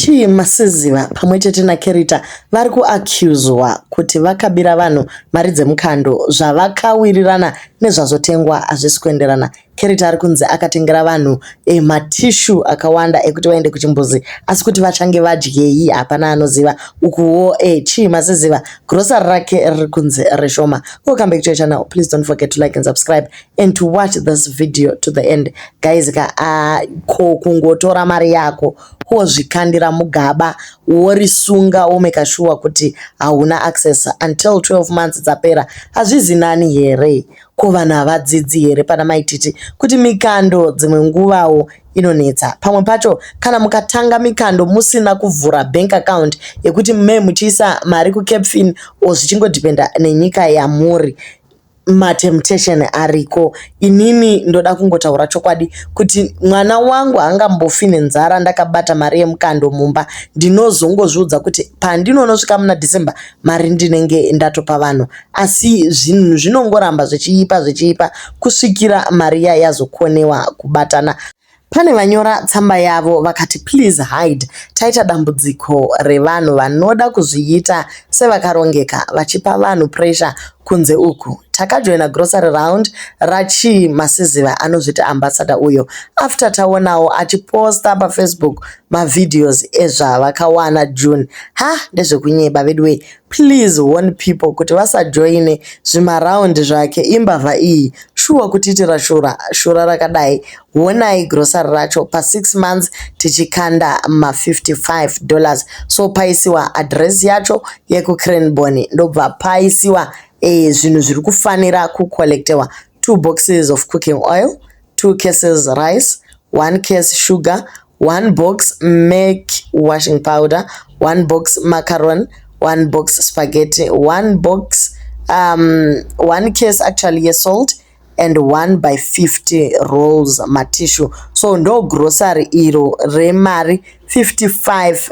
Chi Masiziva pamwechete naKerita vari kuaccuswa kuti vakabira vanhu mari dzemukando zvavakawirirana nezvazotengwa hazvisi kuenderana. Kerita ari kunzi akatengera vanhu matishu akawanda ekuti vaende kuchimbuzi asi kuti vachange vadyei hapana anoziva. Ukuwo Chi Masiziva grocery rake riri kunzi reshoma. Welcome back to your channel. Please don't forget to like and subscribe and to watch this video to the end. Guys, kungotora mari yako wozvikandira mugaba worisunga womeka sure kuti hauna access until 12 months dzapera. Hazvizi nani here? Ko vanhu havadzidzi here pana maititi kuti mikando dzimwe nguvawo inonetsa. Pamwe pacho kana mukatanga mikando musina kuvhura bank account yekuti muchiisa mari kuCapFin zvichingodhipenda nenyika yamuri, matemptation ariko. Inini ndoda kungotaura chokwadi kuti mwana wangu haangambofi nenzara ndakabata mari yemukando mumba. Ndinozongozviudza kuti pandinonosvika muna December mari ndinenge ndatopa vanhu, asi zvinhu zvinongoramba zvichiipa kusvikira mari yazokonewa kubatana. Pane vanyora tsamba yavo vakati please hide, taita dambudziko revanhu vanoda kuzviita sevakarongeka vachipa vanhu pressure kunze uku. Takajoina grocery round raChi Masiziva anozviti ambassador uyo after taonawo achiposta paFacebook mavideos ezvavakawana June. Ndezvekunyeba vedwe. Please warn people kuti vasajoine zvimaraundi zvake imbavha iyi. Shuwa kutiitira shura rakadai. Honai grocery racho pa6 months tichikanda $55. So paisiwa address yacho yekuCranbourne ndobva paisiwa zvinhu zviri kufanira kucollectewa: 2 boxes of cooking oil, 2 cases rice, 1 case sugar, 1 box make washing powder, 1 box macaron, 1 box spaghetti, 1 box 1 case actually salt, and 1 by 50 rolls matishu. So ndo grocery iro remari $55.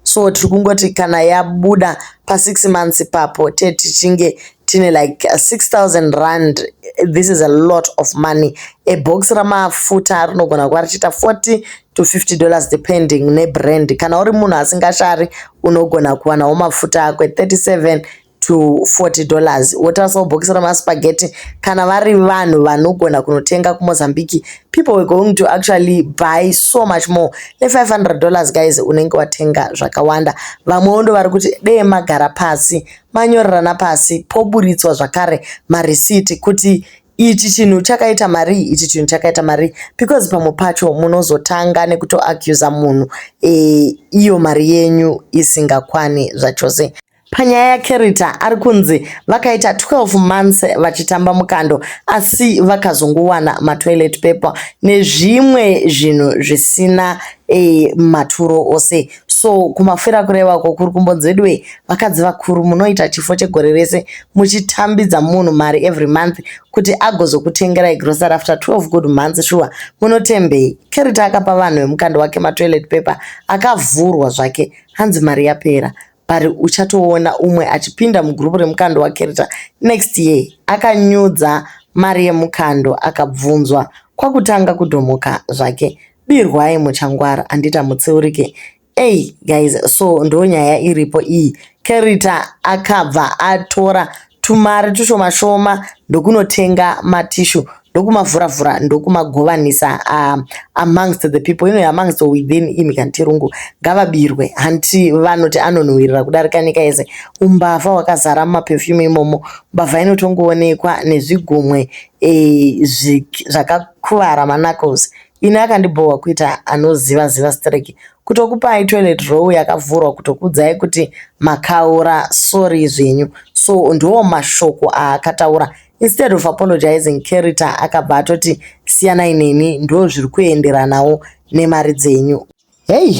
So tikungoti kana yabuda pa6 months papo tichinge tine like 6,000 rand. This is a lot of money. A box ramafuta rinogona kuva richiita $40 to $50 depending nebrand. Kana uri munhu asingashari unogona kuwanawo mafuta akwe $37 to $40. Wotarasawo bhokisi ramaspaghetti kana vari vanhu vanogona kunotenga kuMozambique, people were going to actually buy so much more. $500 guys unenge watenga zvakawanda. Vamwe ndo vari kuti dee magara pasi manyorerana pasi poburitswa zvakare marisiti kuti ichi chinhu chakaita mari, ichi chinhu chakaita mari, because pamwe pacho munozotanga nekutoaccuse munhu iyo mari yenyu isingakwani zvachose. Panyaya yaKerita ari kunzi vakaita 12 months vachitamba mukando asi vakazongowana matoilet paper nezvimwe zvinhu zvisina maturo ose. So kumafira kurevako kuri kumbonzedwe vakadzi vakuru munoita chifo chegore rese muchitambidza munhu mari every month kuti agozokutengerai grocery after 12 good months. Shuwa munotembei? Kerita akapa vanhu vemukando wake matoilet paper akavhurwa zvake, hanzi mari yapera. Pari uchatoona umwe achipinda mugrupu remukando waKerita next year akanyudza mari yemukando akabvunzwa kwakutanga kudhomoka zvake. Birwai muchangwara andita mutseurike. Guys, so ndo nyaya iripo iyi. Kerita akabva atora tumari tushoma ndokunotenga matishu, ndokumavhuravhura, ndokumagovanisa amongst the people, amongst the within imikantirungu. Ngavabirwe, hanti vanoti anonhuhwirira kudarika nyika yese. Umbavha wakazara mumaperfume imomo. Mbavha inotongoonekwa nezvigumwe zvakakuvara manakles. Ini akandibhowa kuita anoziva streki kutokupai toilet roll yakavhurwa kutokudzai kuti makaura sorry zvenyu. So ndo mashoko akataura. Instead of apologizing, Kerita akabva atoti siyanai neni, ndo zviri kuenderanawo nemari dzenyu.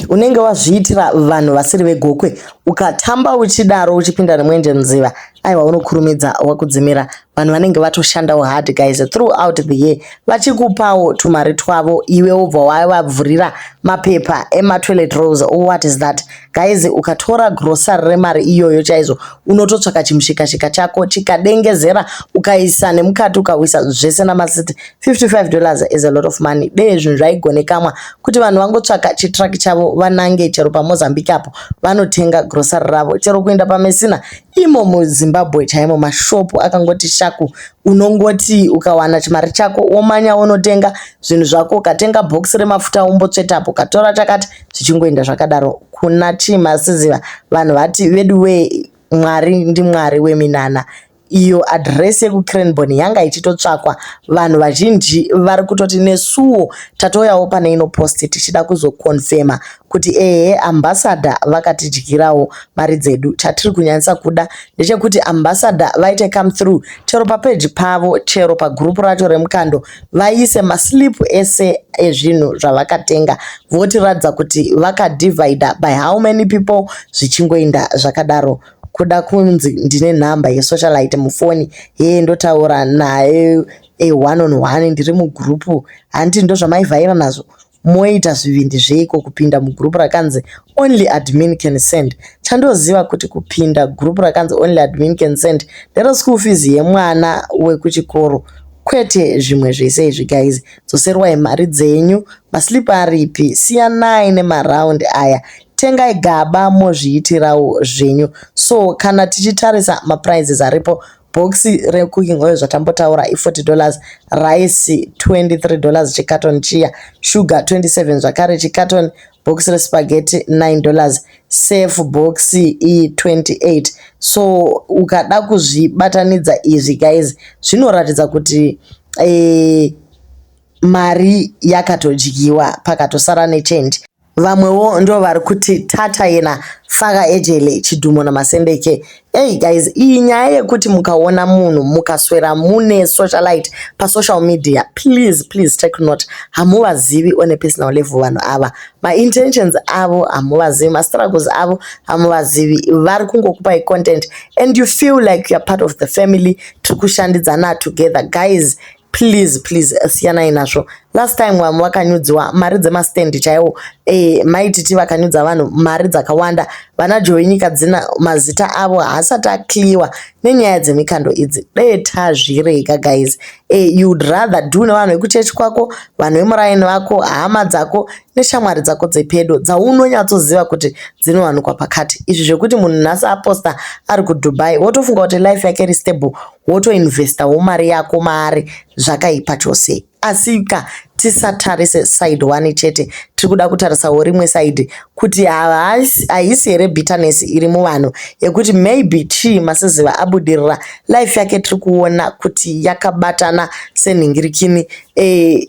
Unenge wazviitira vanhu vasiri vegokwe ukatamba uchidaro uchipinda nemwenje nziva, aiwa unokurumidza wakudzimira. vanhu vanenge vatoshandawo hard guys throughout the year vachikupawo tumari twavo iwe ubva wavavhurira mapepa ematoilet rolls. What is that guys? Ukatora grocery remari iyoyo chaizvo unototsvaka chimushikashika chako chikadengezera ukaisa nemukati ukawisa zvese namasiti. $55 is a lot of money. Dei zvinhu zvaigonekamwa kuti vanhu vangotsvaka chitraki chavo vanange chero paMozambique apo vanotenga grocery ravo, chero kuenda pamesina imo muZimbabwe chaimo mashopu akangoti shaku. Unongoti ukawana chimari chako womanya unotenga zvinhu zvako, ukatenga box remafuta umbotsvetapo ukatora chakati zvichingoenda zvakadaro. Kuna chimasiziva vanhu vati vedu we Mwari ndimwari weminana. Iyo address yekuCranbourne yanga ichitotsvakwa, vanhu vazhinji vari kutoti nesuwo tatoyawo pane ino post tichida kuzokonfema kuti ambassador vakatidyirawo mari dzedu. Chatiri kunyanyisa kuda ndechekuti ambassador vaite come through chero papage pavo chero pagroup racho remukando vaise maslip ese ezvinhu zvavakatenga votiradza kuti vakadivide by how many people zvichingoenda zvakadaro. Kuda kunzi ndine nhamba yesocialite mufoni ndotaura naye one on one ndiri mugrupu, handiti ndo zvamaivhaira nazvo moita zvivindi zveiko kupinda mugrupu rakanzi only admin can send. Chandoziva kuti kupinda grupu rakanzi only admin can send ndero school fees yemwana wekuchikoro kwete zvimwe zvese izvi guys. Dzoserwai mari dzenyu, maslipa aripi, siyanai nemaraundi aya, tengai gaba mozviitirawo zvenyu. So kana tichitarisa maprizes aripo, boxi recooking oil zvatambotaura $40, rice $23 chikaton chiya, sugar 27 zvakare chikaton, box respaghetti $9, safe boxi $28. So ukada kuzvibatanidza izvi guys zvinoratidza kuti mari yakatodyiwa pakatosara nechange. Vamwewo ndo vari kuti tata yena faka ejele chidhumo namasendeke. Hey guys, iyi nyaya yekuti mukaona munhu mukaswera mune socialite pa social media, please take note. Hamuvazivi on a personal level vanhu ava, ma intentions avo hamuvazivi, ma struggles avo hamuvazivi, vari kungokupai content and you feel like you are part of the family, tiri kushandidzana together. Guys, please siyanai nazvo. Last time wakanyudziwa mari dzemastendi chaiwo maititi vakanyudza vanhu mari dzakawanda, vana joinyika dzina mazita avo haasati akliwa nenyaya dzemikando idzi. Tazvirega guys. You'd rather do nevanhu vekuchechi kwako, vanhu vemuraini vako, hama dzako neshamwari dzako dzepedo dzaunonyatsoziva kuti dzinowanikwa pakati. Izvi zvekuti munhu nhasi aposta ari kuDubai wotofunga kuti life yake iri stable, wotoinvestawo mari yako maari, zvakaipa chose. Asika tisatarise side one chete, tiri kuda kutarisawo rimwe side kuti haisi here bitterness iri muvanhu yekuti maybe masiziva abudirira life yake tiri kuona kuti yakabatana senhingirikini,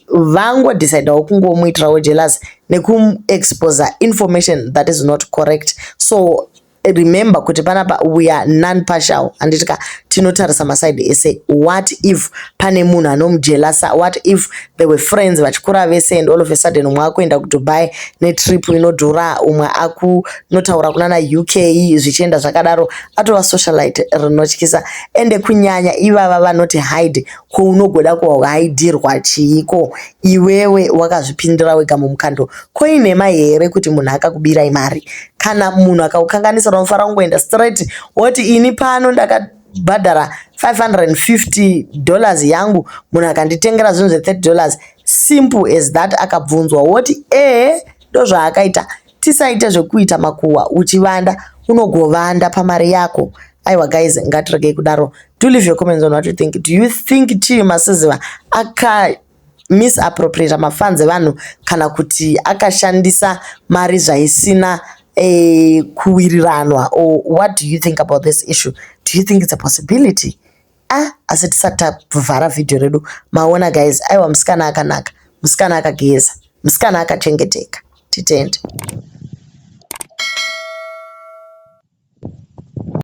vangodecidawo kungomuitirawo jealous nekuexpose information that is not correct. So remember kuti panapa we are non-partial, anditika tinotarisa masaidi ese. What if pane munhu anomujelasa? What if they were friends vachikura vese and all of a sudden umwe akuenda kuDubai netrip inodhura, umwe akunotaura kunana UK zvichienda zvakadaro, atova socialite rinotyisa. Ende kunyanya ivava vanoti hide kwaunogoda kuhaidirwa chiiko iwewe wakazvipindira wega mumukando. Koinema here kuti munhu akakubirai mari? Kana munhu akaukanganisira unofara kungoenda straight woti ini pano ndakabhadhara $550 yangu, munhu akanditengera zvinhu $30. Simple as that. Akabvunzwa woti ndo zvaakaita. Tisaite zvekuita makuhwa uchivanda unogovanda pamari yako. Aiwa guys, ngatiregei kudaro. Do leave your comments on what you think. Do you think masiziva misappropriate mafunds evanhu kana kuti akashandisa mari zvaisina kuwiriranwa? Or what do you think about this issue? Do you think it's a possibility? Asi tisati tabvara video redu maona guys. Aiwa musikana akanaka, musikana akageza, musikana akachengeteka. Titende.